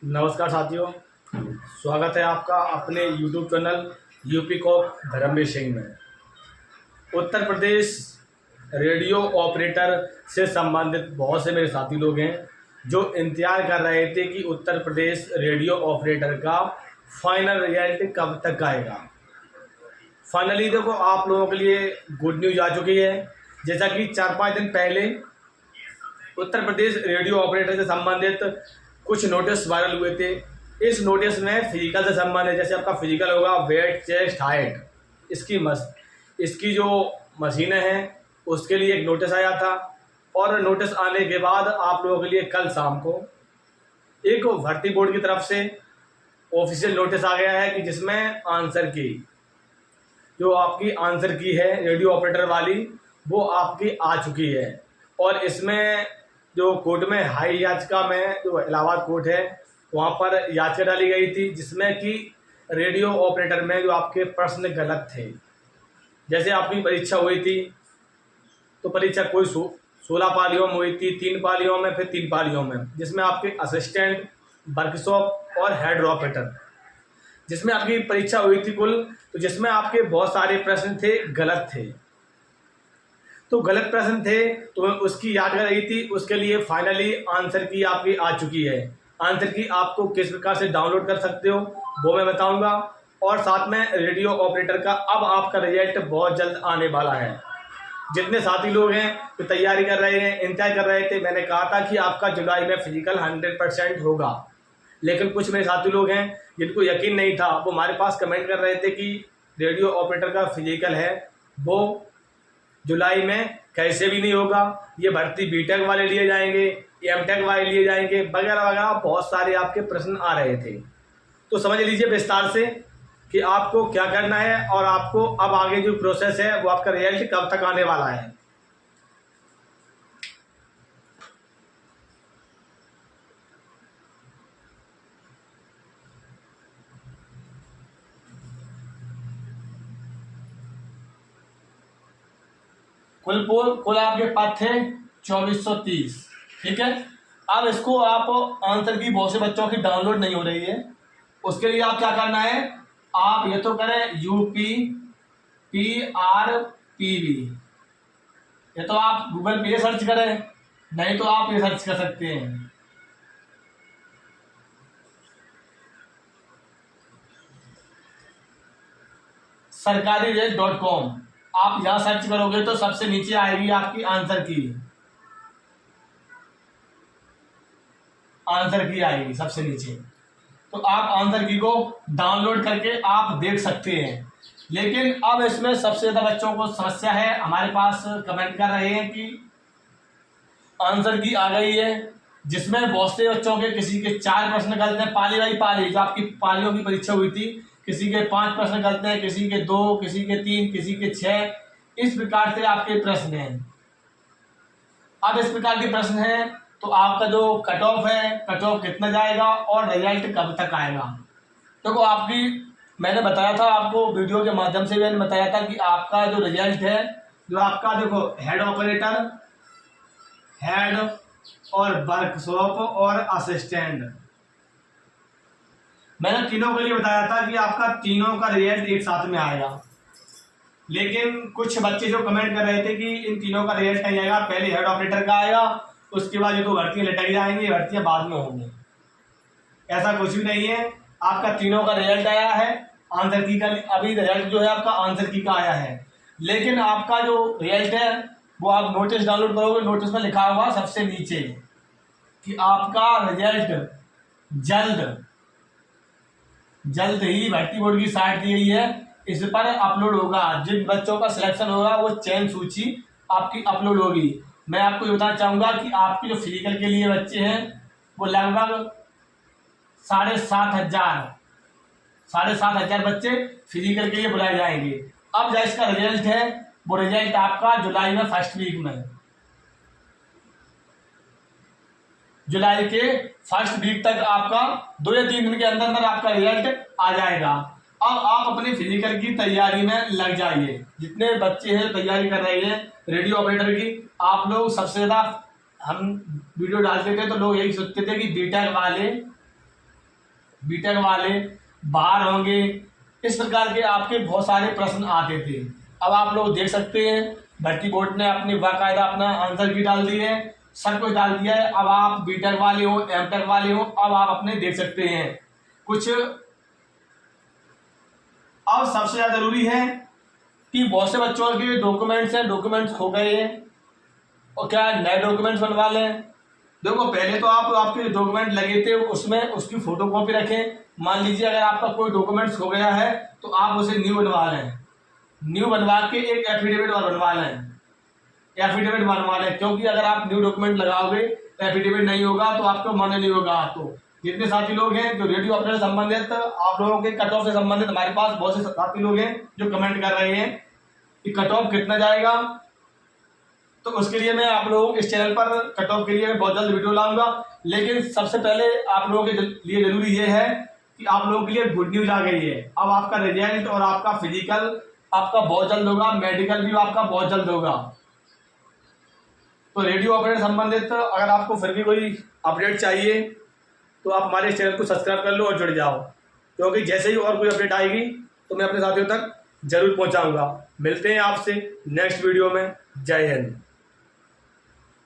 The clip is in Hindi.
नमस्कार साथियों, स्वागत है आपका अपने YouTube channel UP cop Dharmveer Singh में। उत्तर प्रदेश रेडियो ऑपरेटर से संबंधित बहुत से मेरे साथी लोग हैं जो इंतजार कर रहे थे कि उत्तर प्रदेश रेडियो ऑपरेटर का फाइनल रिजल्ट कब तक आएगा। फाइनली देखो, आप लोगों के लिए गुड न्यूज़ आ चुकी है। जैसा कि 4-5 दिन पहले उत्तर प्रदेश रेडियो ऑपरेटर से संबंधित कुछ नोटिस वायरल हुए थे। इस नोटिस में फिजिकल से संबंधित, जैसे आपका फिजिकल होगा, वेट, चेस्ट, हाइट, इसकी जो मशीनें हैं उसके लिए एक नोटिस आया था। और नोटिस आने के बाद आप लोगों के लिए कल शाम को एक भर्ती बोर्ड की तरफ से ऑफिशियल नोटिस आ गया है कि जिसमें आंसर की जो आपकी आंसर की है रेडियो ऑपरेटर वाली, वो आपकी आ चुकी है। और इसमें जो कोर्ट में हाई याचिका में जो इलाहाबाद कोर्ट है वहाँ पर याचिका डाली गई थी, जिसमें कि रेडियो ऑपरेटर में जो आपके प्रश्न गलत थे। जैसे आपकी परीक्षा हुई थी तो परीक्षा कोई 16 पालियों में हुई थी, 3 पालियों में, फिर 3 पालियों में, जिसमें आपके असिस्टेंट, वर्कशॉप और हेड ऑपरेटर, जिसमें आपकी परीक्षा हुई थी कुल, तो जिसमें आपके बहुत सारे प्रश्न थे गलत थे। तो गलत प्रश्न थे तो उसकी याद कर रही थी। उसके लिए फाइनली आंसर की आपकी आ चुकी है। आंसर की आपको किस प्रकार से डाउनलोड कर सकते हो वो मैं बताऊंगा। और साथ में रेडियो ऑपरेटर का अब आपका रिजल्ट बहुत जल्द आने वाला है। जितने साथी लोग हैं जो तैयारी कर रहे हैं, इंतजार कर रहे थे, मैंने कहा था कि आपका जुलाई में फिजिकल 100% होगा। लेकिन कुछ मेरे साथी लोग हैं जिनको यकीन नहीं था, वो हमारे पास कमेंट कर रहे थे कि रेडियो ऑपरेटर का फिजिकल है वो जुलाई में कैसे भी नहीं होगा, ये भर्ती बीटेक वाले लिए जाएंगे, एमटेक वाले लिए जाएंगे, वगैरह वगैरह बहुत सारे आपके प्रश्न आ रहे थे। तो समझ लीजिए विस्तार से कि आपको क्या करना है और आपको अब आगे जो प्रोसेस है वो आपका रिजल्ट कब तक आने वाला है। कुल आपके पद थे 2430। ठीक है, अब इसको आप आंसर की बहुत से बच्चों की डाउनलोड नहीं हो रही है। उसके लिए आप क्या करना है, आप ये तो करें UPPRPV, ये तो आप गूगल पे सर्च करें, नहीं तो आप ये सर्च कर सकते हैं सरकारीरेज.com। आप यहाँ सर्च करोगे तो सबसे नीचे आएगी आपकी आंसर की आएगी सबसे नीचे। तो आप आंसर की को डाउनलोड करके आप देख सकते हैं। लेकिन अब इसमें सबसे ज्यादा बच्चों को समस्या है, हमारे पास कमेंट कर रहे हैं कि आंसर की आ गई है, जिसमें बहुत से बच्चों के किसी के 4 प्रश्न गलत हैं, पाली बाई पाली जो आपकी पालियों की परीक्षा हुई थी, किसी के 5 प्रश्न गलत हैं, किसी के 2, किसी के 3, किसी के 6, इस प्रकार से आपके प्रश्न हैं। अब इस प्रकार के प्रश्न हैं तो आपका जो कट ऑफ है, कट ऑफ कितना जाएगा और रिजल्ट कब तक आएगा। देखो आपकी मैंने बताया था, आपको वीडियो के माध्यम से मैंने बताया था कि आपका जो रिजल्ट है, जो आपका देखो हेड ऑपरेटर, हेड और वर्कशॉप और असिस्टेंट, मैंने तीनों के लिए बताया था कि आपका तीनों का रिजल्ट एक साथ में आएगा। लेकिन कुछ बच्चे जो कमेंट कर रहे थे कि इन तीनों का रिजल्ट नहीं आएगा, पहले हेड ऑपरेटर का आएगा, उसके बाद ये तो भर्तियां लटक जाएंगी, भर्तियां बाद में होंगी। ऐसा कुछ भी नहीं है, आपका तीनों का रिजल्ट आया है। आंसर की का अभी रिजल्ट जो है आपका आंसर की का आया है। लेकिन आपका जो रिजल्ट है वो आप नोटिस डाउनलोड करोगे, नोटिस में लिखा हुआ सबसे नीचे कि आपका रिजल्ट जल्द ही भर्ती बोर्ड की साइट दी गई है, इस पर अपलोड होगा। जिन बच्चों का सिलेक्शन होगा वो चयन सूची आपकी अपलोड होगी। मैं आपको ये बताना चाहूंगा कि आपकी जो फिजिकल के लिए बच्चे हैं वो लगभग 7,500 बच्चे फिजिकल के लिए बुलाए जाएंगे। अब जो इसका रिजल्ट है वो रिजल्ट आपका जुलाई में फर्स्ट वीक में, जुलाई के फर्स्ट वीक तक आपका 2 या 3 दिन के अंदर अंदर आपका रिजल्ट आ जाएगा। अब आप अपनी फिजिकल की तैयारी में लग जाइए। जितने बच्चे हैं तैयारी कर रहे हैं रेडियो ऑपरेटर की, आप लोग सबसे ज्यादा हम वीडियो डालते थे तो लोग यही सोचते थे कि बीटेक वाले बीटेक वाले बाहर होंगे, इस प्रकार के आपके बहुत सारे प्रश्न आते थे। अब आप लोग देख सकते हैं भर्ती बोर्ड ने अपनी बाकायदा अपना आंसर भी डाल दिए हैं, सब कुछ डाल दिया है। अब आप बीटेक वाले हो, एमटेक वाले हो, अब आप अपने देख सकते हैं कुछ। अब सबसे ज्यादा जरूरी है कि बहुत से बच्चों के डॉक्यूमेंट्स हैं, डॉक्यूमेंट्स खो गए हैं और क्या नए डॉक्यूमेंट्स बनवा लें। देखो पहले तो आप आपके डॉक्यूमेंट लगे थे उसमें उसकी फोटो कॉपी रखें। मान लीजिए अगर आपका कोई डॉक्यूमेंट्स खो गया है तो आप उसे न्यू बनवा लें, न्यू बनवा के एक एफिडेविट और बनवा लें, एफिडेविट बनवा लें। क्योंकि अगर आप न्यू डॉक्यूमेंट लगाओगे तो एफिडेविट नहीं होगा तो आपको मान्य नहीं होगा। तो जितने साथी लोग हैं जो रेडियो ऑपरेटर से संबंधित, आप लोगों के कट ऑफ से संबंधित, हमारे पास बहुत से साथी लोग हैं जो कमेंट कर रहे हैं कि कट ऑफ कितना जाएगा, तो उसके लिए मैं आप लोगों इस चैनल पर कट ऑफ के लिए बहुत जल्द वीडियो लाऊंगा। लेकिन सबसे पहले आप लोगों के लिए जरूरी ये है कि आप लोगों के लिए गुड न्यूज आ गई है। अब आपका रिजल्ट और आपका फिजिकल आपका बहुत जल्द होगा, मेडिकल भी आपका बहुत जल्द होगा। तो रेडियो ऑपरेटर संबंधित अगर आपको फिर भी कोई अपडेट चाहिए तो आप हमारे चैनल को सब्सक्राइब कर लो और जुड़ जाओ, क्योंकि जैसे ही और कोई अपडेट आएगी तो मैं अपने साथियों तक जरूर पहुंचाऊंगा। मिलते हैं आपसे नेक्स्ट वीडियो में। जय हिंद।